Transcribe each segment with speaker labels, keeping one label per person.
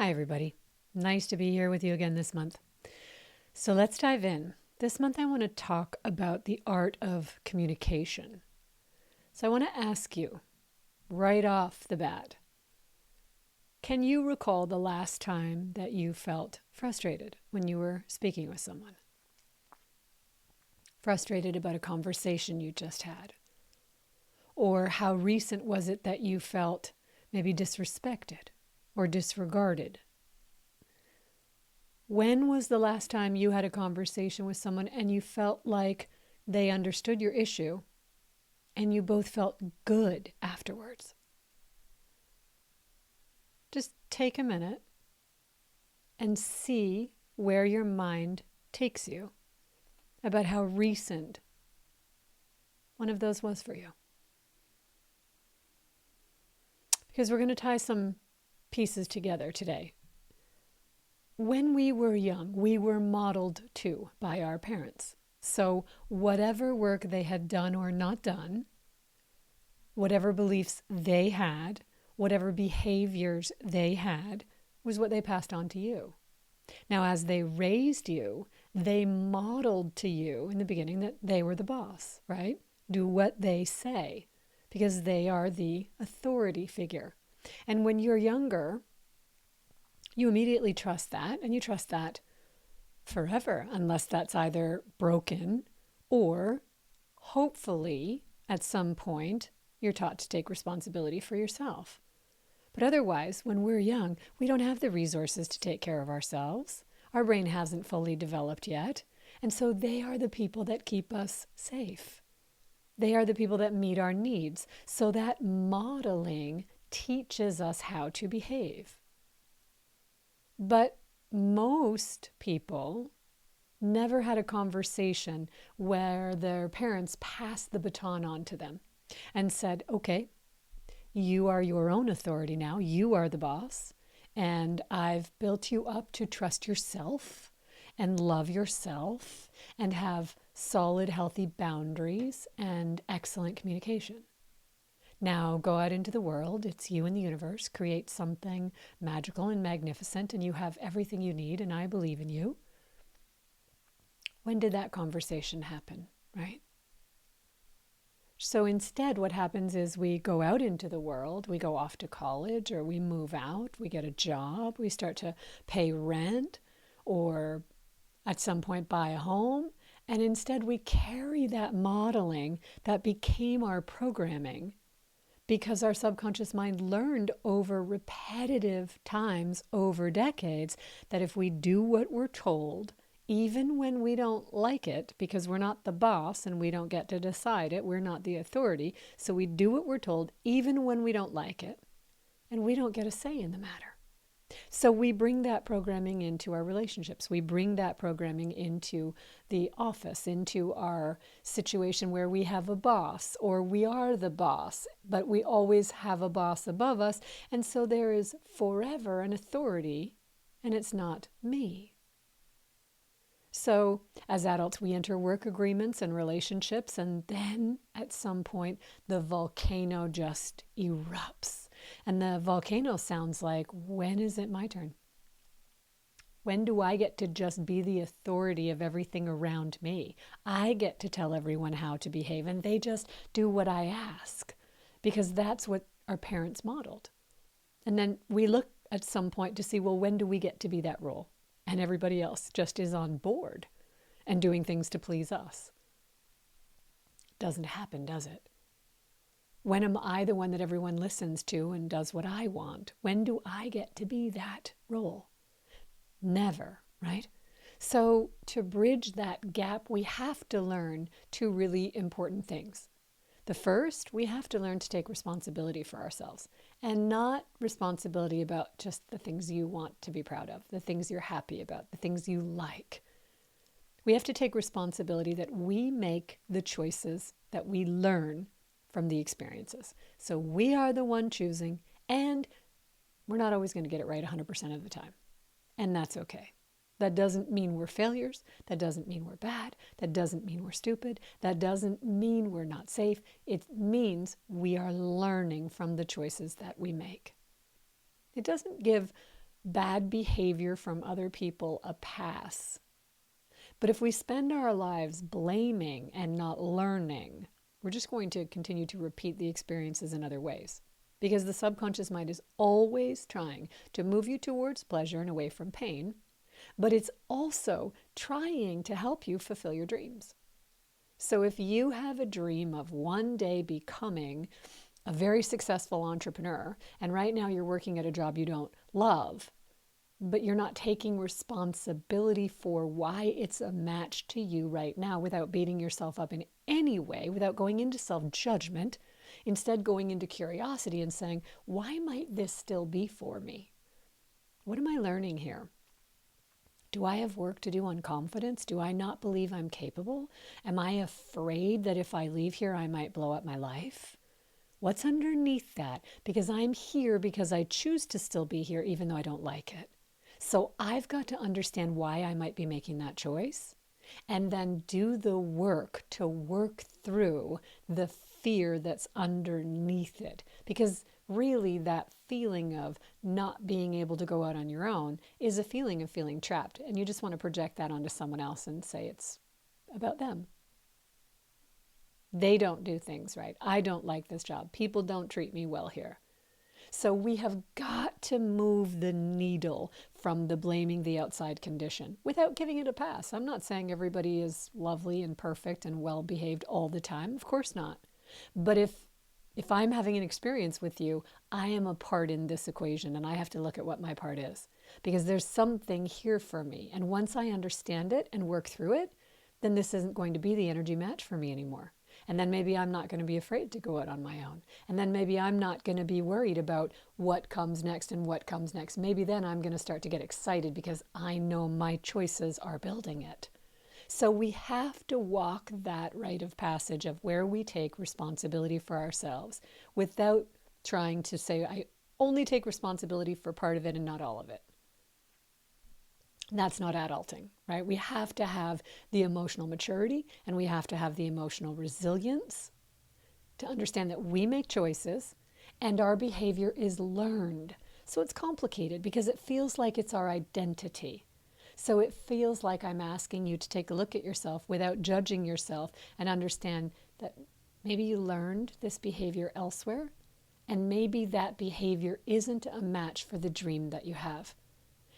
Speaker 1: Hi, everybody. Nice to be here with you again this month. So let's dive in. This month, I want to talk about the art of communication. So I want to ask you right off the bat, can you recall the last time that you felt frustrated when you were speaking with someone? Frustrated about a conversation you just had? Or how recent was it that you felt maybe disrespected or disregarded? When was the last time you had a conversation with someone and you felt like they understood your issue and you both felt good afterwards? Just take a minute and see where your mind takes you about how recent one of those was for you. Because we're going to tie some pieces together today. When we were young, we were modeled to by our parents. So whatever work they had done or not done, whatever beliefs they had, whatever behaviors they had, was what they passed on to you. Now, as they raised you, they modeled to you in the beginning that they were the boss, right? Do what they say, because they are the authority figure. And when you're younger, you immediately trust that, and you trust that forever, unless that's either broken or hopefully at some point you're taught to take responsibility for yourself. But otherwise, when we're young, we don't have the resources to take care of ourselves. Our brain hasn't fully developed yet. And so they are the people that keep us safe. They are the people that meet our needs. So that modeling teaches us how to behave. But most people never had a conversation where their parents passed the baton on to them and said, okay, you are your own authority now. You are the boss. And I've built you up to trust yourself and love yourself and have solid, healthy boundaries and excellent communication. Now go out into the world. It's you and the universe. Create something magical and magnificent, and you have everything you need, and I believe in you. When did that conversation happen, right? So instead, what happens is we go out into the world, we go off to college, or we move out, we get a job, we start to pay rent, or at some point buy a home, and instead we carry that modeling that became our programming because our subconscious mind learned over repetitive times, over decades, that if we do what we're told, even when we don't like it, because we're not the boss and we don't get to decide it, we're not the authority, so we do what we're told even when we don't like it, and we don't get a say in the matter. So we bring that programming into our relationships. We bring that programming into the office, into our situation where we have a boss or we are the boss, but we always have a boss above us. And so there is forever an authority, and it's not me. So as adults, we enter work agreements and relationships, and then at some point, the volcano just erupts. And the volcano sounds like, when is it my turn? When do I get to just be the authority of everything around me? I get to tell everyone how to behave, and they just do what I ask, because that's what our parents modeled. And then we look at some point to see, well, when do we get to be that role? And everybody else just is on board and doing things to please us. Doesn't happen, does it? When am I the one that everyone listens to and does what I want? When do I get to be that role? Never, right? So to bridge that gap, we have to learn two really important things. The first, we have to learn to take responsibility for ourselves, and not responsibility about just the things you want to be proud of, the things you're happy about, the things you like. We have to take responsibility that we make the choices that we learn from the experiences. So we are the one choosing, and we're not always going to get it right 100% of the time. And that's okay. That doesn't mean we're failures. That doesn't mean we're bad. That doesn't mean we're stupid. That doesn't mean we're not safe. It means we are learning from the choices that we make. It doesn't give bad behavior from other people a pass. But if we spend our lives blaming and not learning, we're just going to continue to repeat the experiences in other ways. Because the subconscious mind is always trying to move you towards pleasure and away from pain, but it's also trying to help you fulfill your dreams. So if you have a dream of one day becoming a very successful entrepreneur, and right now you're working at a job you don't love, but you're not taking responsibility for why it's a match to you right now without beating yourself up in any way, without going into self-judgment, instead going into curiosity and saying, why might this still be for me? What am I learning here? Do I have work to do on confidence? Do I not believe I'm capable? Am I afraid that if I leave here, I might blow up my life? What's underneath that? Because I'm here because I choose to still be here even though I don't like it. So I've got to understand why I might be making that choice and then do the work to work through the fear that's underneath it. Because really that feeling of not being able to go out on your own is a feeling of feeling trapped. And you just want to project that onto someone else and say it's about them. They don't do things right. I don't like this job. People don't treat me well here. So we have got to move the needle from the blaming the outside condition without giving it a pass. I'm not saying everybody is lovely and perfect and well behaved all the time. Of course not. But if I'm having an experience with you, I am a part in this equation and I have to look at what my part is because there's something here for me. And once I understand it and work through it, then this isn't going to be the energy match for me anymore. And then maybe I'm not going to be afraid to go out on my own. And then maybe I'm not going to be worried about what comes next and what comes next. Maybe then I'm going to start to get excited because I know my choices are building it. So we have to walk that rite of passage of where we take responsibility for ourselves without trying to say, I only take responsibility for part of it and not all of it. That's not adulting, right? We have to have the emotional maturity and we have to have the emotional resilience to understand that we make choices and our behavior is learned. So it's complicated because it feels like it's our identity. So it feels like I'm asking you to take a look at yourself without judging yourself and understand that maybe you learned this behavior elsewhere and maybe that behavior isn't a match for the dream that you have.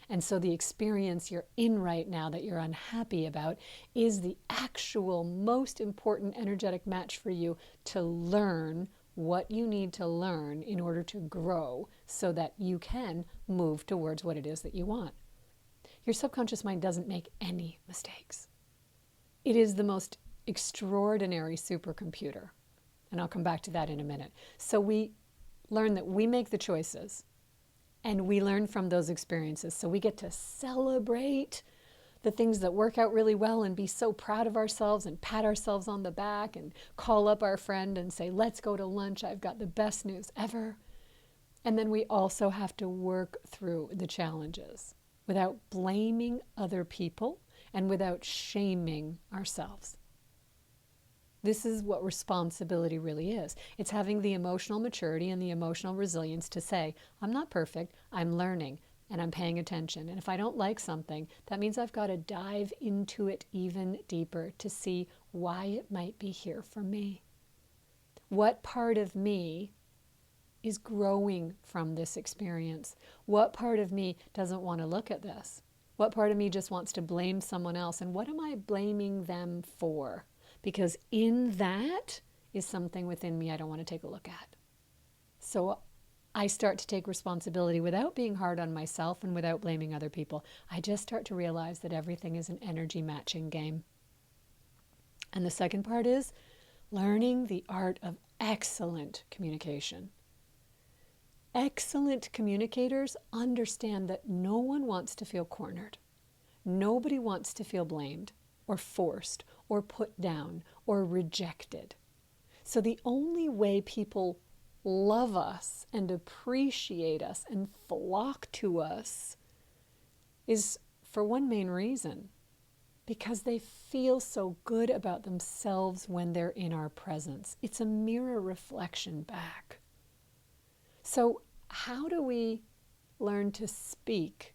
Speaker 1: And so the experience you're in right now that you're unhappy about is the actual most important energetic match for you to learn what you need to learn in order to grow so that you can move towards what it is that you want. Your subconscious mind doesn't make any mistakes. It is the most extraordinary supercomputer. And I'll come back to that in a minute. So we learn that we make the choices. And we learn from those experiences. So we get to celebrate the things that work out really well and be so proud of ourselves and pat ourselves on the back and call up our friend and say, let's go to lunch. I've got the best news ever. And then we also have to work through the challenges without blaming other people and without shaming ourselves. This is what responsibility really is. It's having the emotional maturity and the emotional resilience to say, I'm not perfect, I'm learning, and I'm paying attention. And if I don't like something, that means I've got to dive into it even deeper to see why it might be here for me. What part of me is growing from this experience? What part of me doesn't want to look at this? What part of me just wants to blame someone else? And what am I blaming them for? Because in that is something within me I don't want to take a look at. So I start to take responsibility without being hard on myself and without blaming other people. I just start to realize that everything is an energy matching game. And the second part is learning the art of excellent communication. Excellent communicators understand that no one wants to feel cornered. Nobody wants to feel blamed or forced or put down or rejected. So the only way people love us and appreciate us and flock to us is for one main reason, because they feel so good about themselves when they're in our presence. It's a mirror reflection back. So how do we learn to speak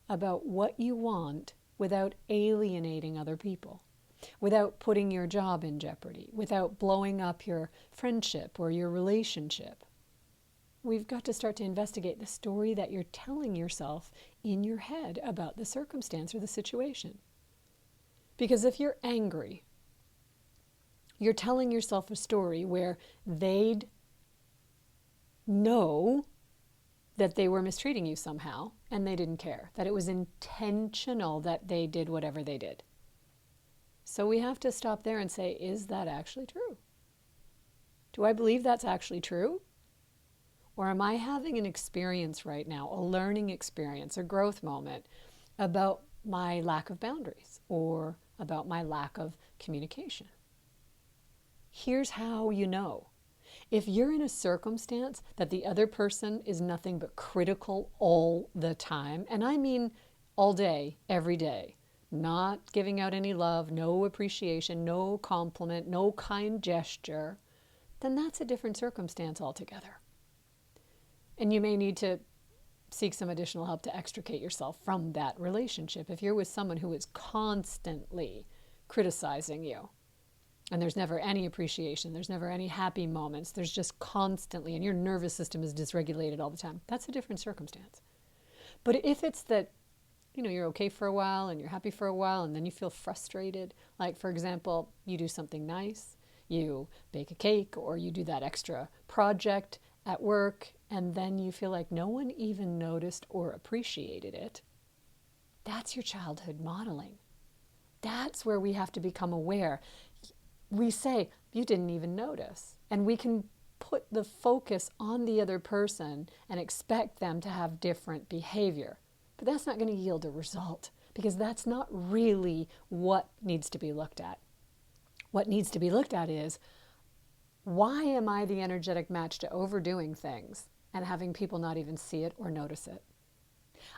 Speaker 1: about what you want without alienating other people, without putting your job in jeopardy, without blowing up your friendship or your relationship. We've got to start to investigate the story that you're telling yourself in your head about the circumstance or the situation. Because if you're angry, you're telling yourself a story where they'd know that they were mistreating you somehow and they didn't care, that it was intentional that they did whatever they did. So we have to stop there and say, is that actually true? Do I believe that's actually true? Or am I having an experience right now, a learning experience, a growth moment about my lack of boundaries or about my lack of communication? Here's how you know. If you're in a circumstance that the other person is nothing but critical all the time, and I mean all day, every day, not giving out any love, no appreciation, no compliment, no kind gesture, then that's a different circumstance altogether. And you may need to seek some additional help to extricate yourself from that relationship. If you're with someone who is constantly criticizing you, and there's never any appreciation, there's never any happy moments, there's just constantly, and your nervous system is dysregulated all the time, that's a different circumstance. But if it's that, you're okay for a while and you're happy for a while and then you feel frustrated, like for example, you do something nice, you bake a cake or you do that extra project at work, and then you feel like no one even noticed or appreciated it, that's your childhood modeling. That's where we have to become aware. We say, you didn't even notice. And we can put the focus on the other person and expect them to have different behavior. But that's not going to yield a result, because that's not really what needs to be looked at. What needs to be looked at is, why am I the energetic match to overdoing things and having people not even see it or notice it?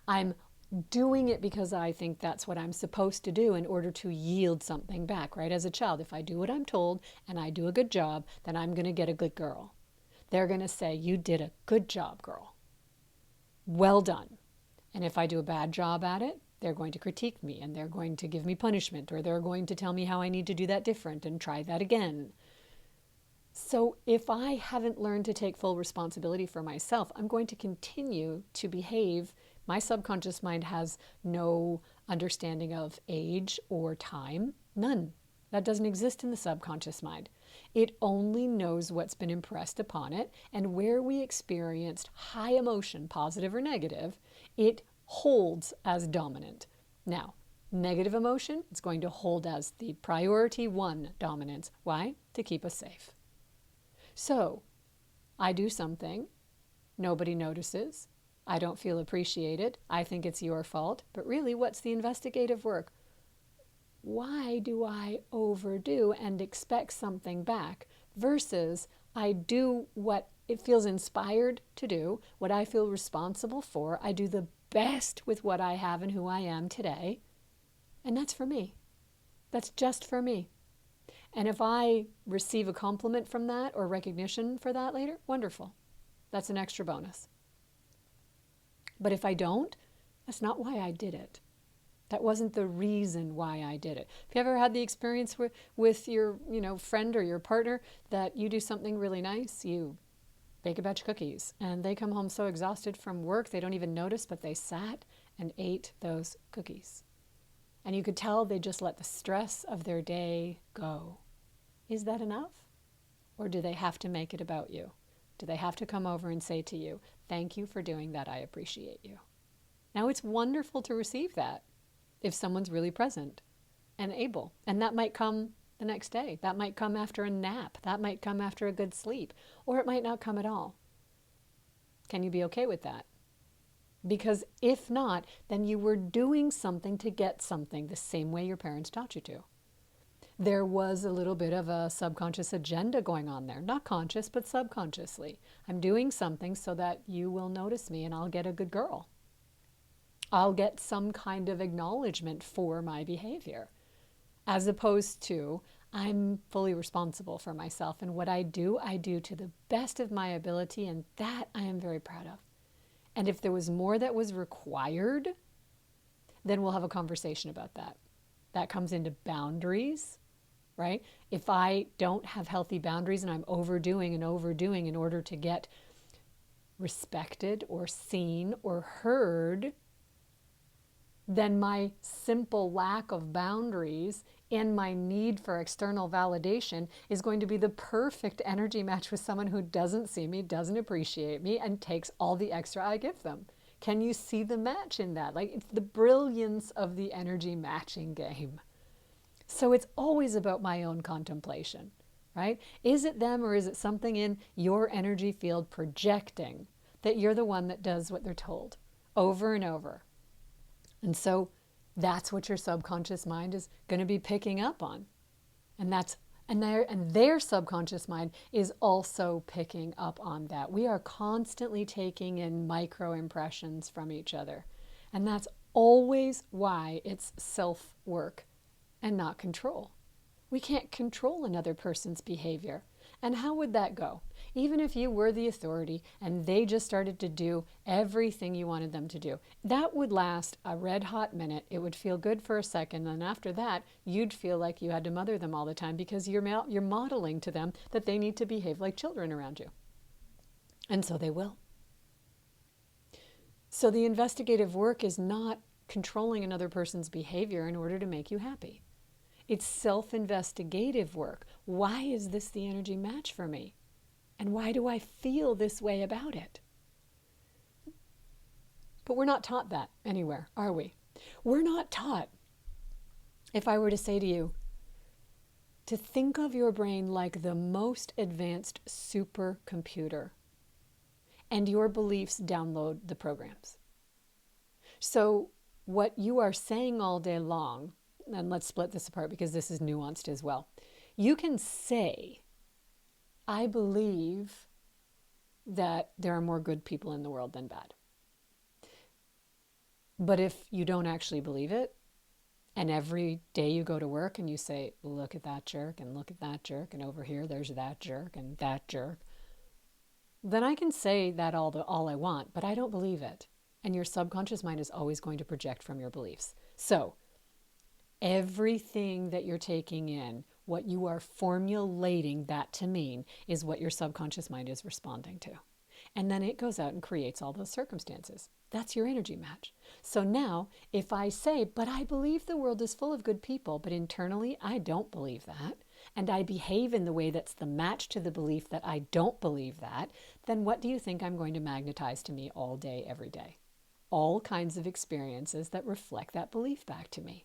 Speaker 1: I'm doing it because I think that's what I'm supposed to do in order to yield something back, right? As a child, if I do what I'm told and I do a good job, then I'm going to get a good girl. They're going to say, you did a good job, girl. Well done. And if I do a bad job at it, they're going to critique me and they're going to give me punishment, or they're going to tell me how I need to do that different and try that again. So if I haven't learned to take full responsibility for myself, I'm going to continue to behave. My subconscious mind has no understanding of age or time. None. That doesn't exist in the subconscious mind. It only knows what's been impressed upon it, and where we experienced high emotion, positive or negative, it holds as dominant. Now, negative emotion, it's going to hold as the priority one dominance. Why? To keep us safe. So, I do something, nobody notices, I don't feel appreciated, I think it's your fault, but really, what's the investigative work? Why do I overdo and expect something back versus I do what it feels inspired to do, what I feel responsible for, I do the best with what I have and who I am today, and that's for me. That's just for me. And if I receive a compliment from that or recognition for that later, wonderful. That's an extra bonus. But if I don't, that's not why I did it. That wasn't the reason why I did it. Have you ever had the experience with your friend or your partner that you do something really nice, you bake a batch of cookies, and they come home so exhausted from work they don't even notice, but they sat and ate those cookies. And you could tell they just let the stress of their day go. Is that enough? Or do they have to make it about you? Do they have to come over and say to you, thank you for doing that, I appreciate you? Now, it's wonderful to receive that if someone's really present and able. And that might come the next day. That might come after a nap. That might come after a good sleep. Or it might not come at all. Can you be okay with that? Because if not, then you were doing something to get something the same way your parents taught you to. There was a little bit of a subconscious agenda going on there. Not conscious, but subconsciously. I'm doing something so that you will notice me and I'll get a good girl. I'll get some kind of acknowledgement for my behavior. As opposed to, I'm fully responsible for myself, and what I do to the best of my ability, and that I am very proud of. And if there was more that was required, then we'll have a conversation about that. That comes into boundaries, right? If I don't have healthy boundaries and I'm overdoing and overdoing in order to get respected or seen or heard, then my simple lack of boundaries and my need for external validation is going to be the perfect energy match with someone who doesn't see me, doesn't appreciate me, and takes all the extra I give them. Can you see the match in that? Like, it's the brilliance of the energy matching game. So it's always about my own contemplation, right? Is it them or is it something in your energy field projecting that you're the one that does what they're told over and over? And so that's what your subconscious mind is going to be picking up on. And their subconscious mind is also picking up on that. We are constantly taking in micro impressions from each other. And that's always why it's self-work and not control. We can't control another person's behavior. And how would that go? Even if you were the authority and they just started to do everything you wanted them to do, that would last a red hot minute. It would feel good for a second. And after that, you'd feel like you had to mother them all the time because you're modeling to them that they need to behave like children around you. And so they will. So the investigative work is not controlling another person's behavior in order to make you happy. It's self-investigative work. Why is this the energy match for me? And why do I feel this way about it? But we're not taught that anywhere, are we? We're not taught. If I were to say to you, to think of your brain like the most advanced supercomputer, and your beliefs download the programs. So what you are saying all day long, and let's split this apart because this is nuanced as well. You can say, I believe that there are more good people in the world than bad. But if you don't actually believe it, and every day you go to work and you say, look at that jerk, and look at that jerk, and over here there's that jerk and that jerk, then I can say that all I want, but I don't believe it. And your subconscious mind is always going to project from your beliefs. So everything that you're taking in, what you are formulating that to mean, is what your subconscious mind is responding to. And then it goes out and creates all those circumstances. That's your energy match. So now, if I say, but I believe the world is full of good people, but internally I don't believe that, and I behave in the way that's the match to the belief that I don't believe that, then what do you think I'm going to magnetize to me all day, every day? All kinds of experiences that reflect that belief back to me.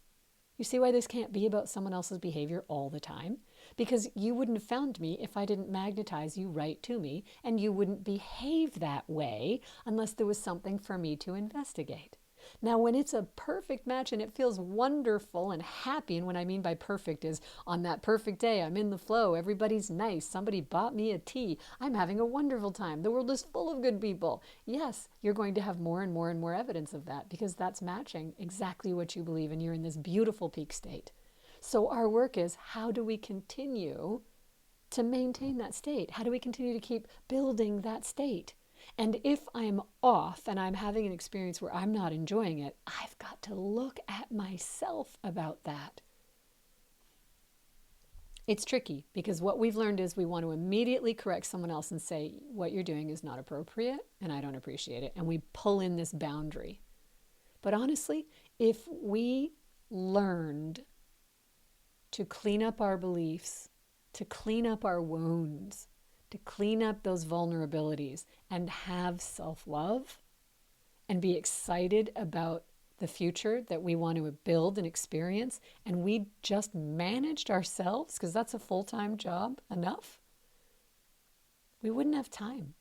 Speaker 1: You see why this can't be about someone else's behavior all the time? Because you wouldn't have found me if I didn't magnetize you right to me, and you wouldn't behave that way unless there was something for me to investigate. Now, when it's a perfect match and it feels wonderful and happy, and what I mean by perfect is on that perfect day, I'm in the flow, everybody's nice, somebody bought me a tea, I'm having a wonderful time, the world is full of good people. Yes, you're going to have more and more and more evidence of that because that's matching exactly what you believe, and you're in this beautiful peak state. So our work is, how do we continue to maintain that state? How do we continue to keep building that state? And if I'm off and I'm having an experience where I'm not enjoying it, I've got to look at myself about that. It's tricky because what we've learned is we want to immediately correct someone else and say, what you're doing is not appropriate and I don't appreciate it. And we pull in this boundary. But honestly, if we learned to clean up our beliefs, to clean up our wounds, to clean up those vulnerabilities and have self-love and be excited about the future that we want to build and experience, and we just managed ourselves, because that's a full-time job enough, we wouldn't have time.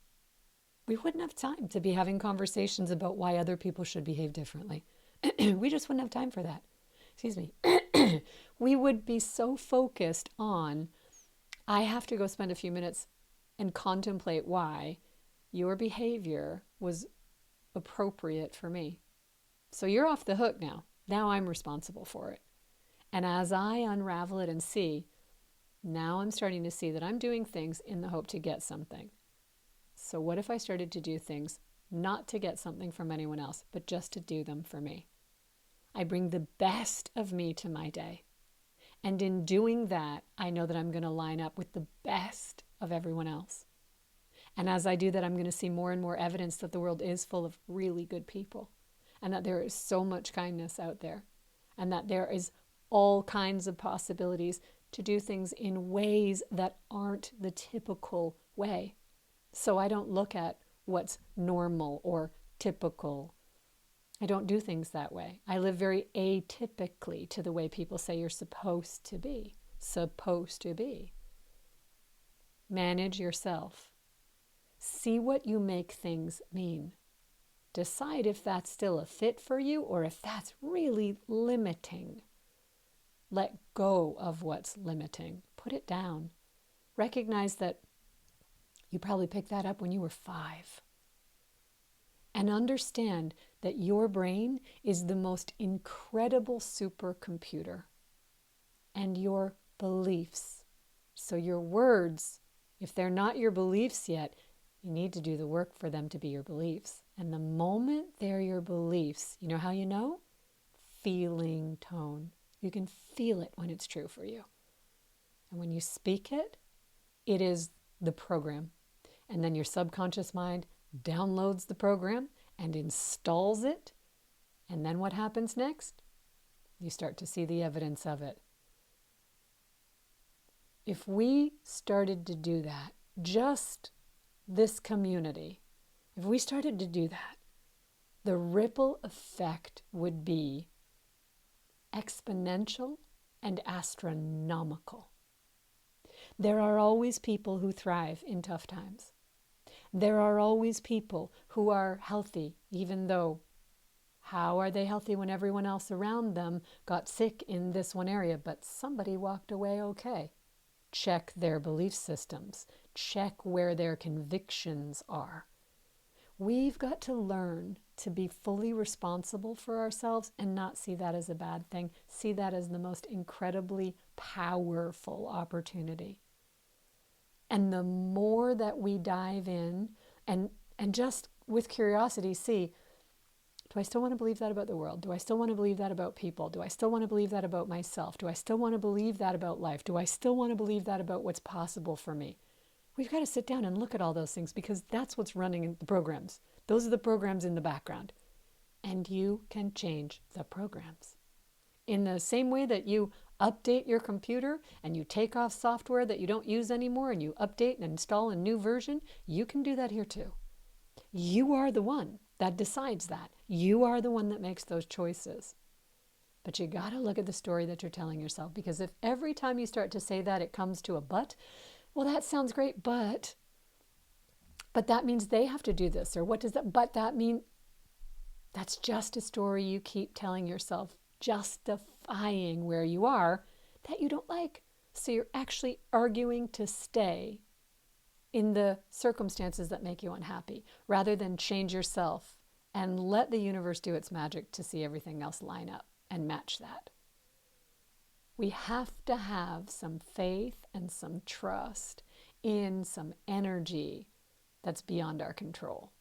Speaker 1: We wouldn't have time to be having conversations about why other people should behave differently. We just wouldn't have time for that. Excuse me. We would be so focused on, I have to go spend a few minutes and contemplate why your behavior was appropriate for me. So you're off the hook now. Now I'm responsible for it. And as I unravel it and see, now I'm starting to see that I'm doing things in the hope to get something. So what if I started to do things not to get something from anyone else, but just to do them for me. I bring the best of me to my day. And in doing that, I know that I'm going to line up with the best of everyone else. And as I do that, I'm going to see more and more evidence that the world is full of really good people, and that there is so much kindness out there, and that there is all kinds of possibilities to do things in ways that aren't the typical way. So I don't look at what's normal or typical. I don't do things that way. I live very atypically to the way people say you're supposed to be. Supposed to be. Manage yourself. See what you make things mean. Decide if that's still a fit for you or if that's really limiting. Let go of what's limiting. Put it down. Recognize that you probably picked that up when you were 5. And understand that your brain is the most incredible supercomputer. And your beliefs. So your words, if they're not your beliefs yet, you need to do the work for them to be your beliefs. And the moment they're your beliefs, you know how you know? Feeling tone. You can feel it when it's true for you. And when you speak it, it is the program. And then your subconscious mind downloads the program and installs it. And then what happens next? You start to see the evidence of it. If we started to do that, just this community, if we started to do that, the ripple effect would be exponential and astronomical. There are always people who thrive in tough times. There are always people who are healthy, even though, how are they healthy when everyone else around them got sick in this one area, but somebody walked away okay? Check their belief systems. Check where their convictions are. We've got to learn to be fully responsible for ourselves and not see that as a bad thing. See that as the most incredibly powerful opportunity. And the more that we dive in and just with curiosity see, do I still want to believe that about the world? Do I still want to believe that about people? Do I still want to believe that about myself? Do I still want to believe that about life? Do I still want to believe that about what's possible for me? We've got to sit down and look at all those things because that's what's running in the programs. Those are the programs in the background. And you can change the programs. In the same way that you update your computer and you take off software that you don't use anymore and you update and install a new version, you can do that here too. You are the one that decides that. You are the one that makes those choices. But you got to look at the story that you're telling yourself, because if every time you start to say that it comes to a but, well, that sounds great, but that means they have to do this, or what does that mean? That's just a story you keep telling yourself, justifying where you are that you don't like. So you're actually arguing to stay in the circumstances that make you unhappy, rather than change yourself and let the universe do its magic to see everything else line up and match that. We have to have some faith and some trust in some energy that's beyond our control.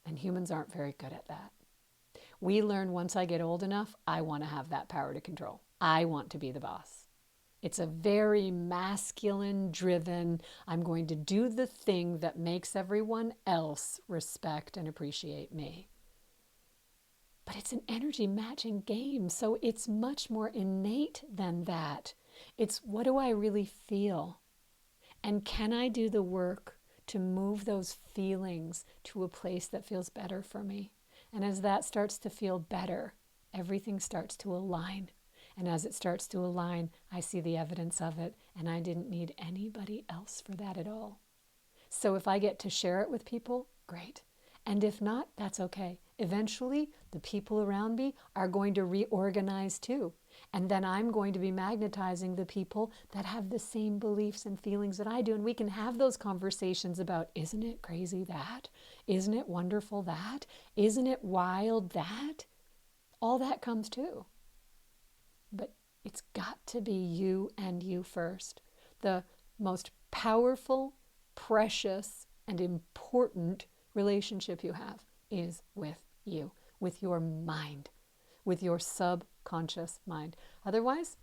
Speaker 1: And humans aren't very good at that. We learn once I get old enough, I want to have that power to control. I want to be the boss. It's a very masculine driven, I'm going to do the thing that makes everyone else respect and appreciate me. But it's an energy matching game, so it's much more innate than that. It's what do I really feel? And can I do the work to move those feelings to a place that feels better for me? And as that starts to feel better, everything starts to align. And as it starts to align, I see the evidence of it, and I didn't need anybody else for that at all. So if I get to share it with people, great. And if not, that's okay. Eventually, the people around me are going to reorganize too. And then I'm going to be magnetizing the people that have the same beliefs and feelings that I do. And we can have those conversations about, isn't it crazy that? Isn't it wonderful that? Isn't it wild that? All that comes too. But it's got to be you and you first. The most powerful, precious, and important relationship you have is with you, with your mind, with your subconscious mind. Otherwise,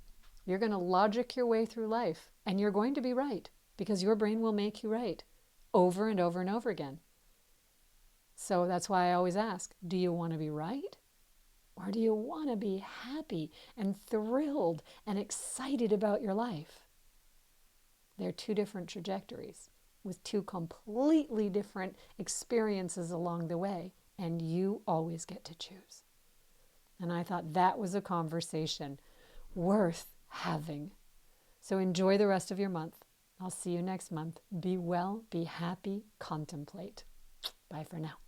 Speaker 1: you're going to logic your way through life, and you're going to be right because your brain will make you right over and over and over again. So that's why I always ask, do you want to be right? Or do you want to be happy and thrilled and excited about your life? They're two different trajectories with two completely different experiences along the way, and you always get to choose. And I thought that was a conversation worth having. So enjoy the rest of your month. I'll see you next month. Be well, be happy, contemplate. Bye for now.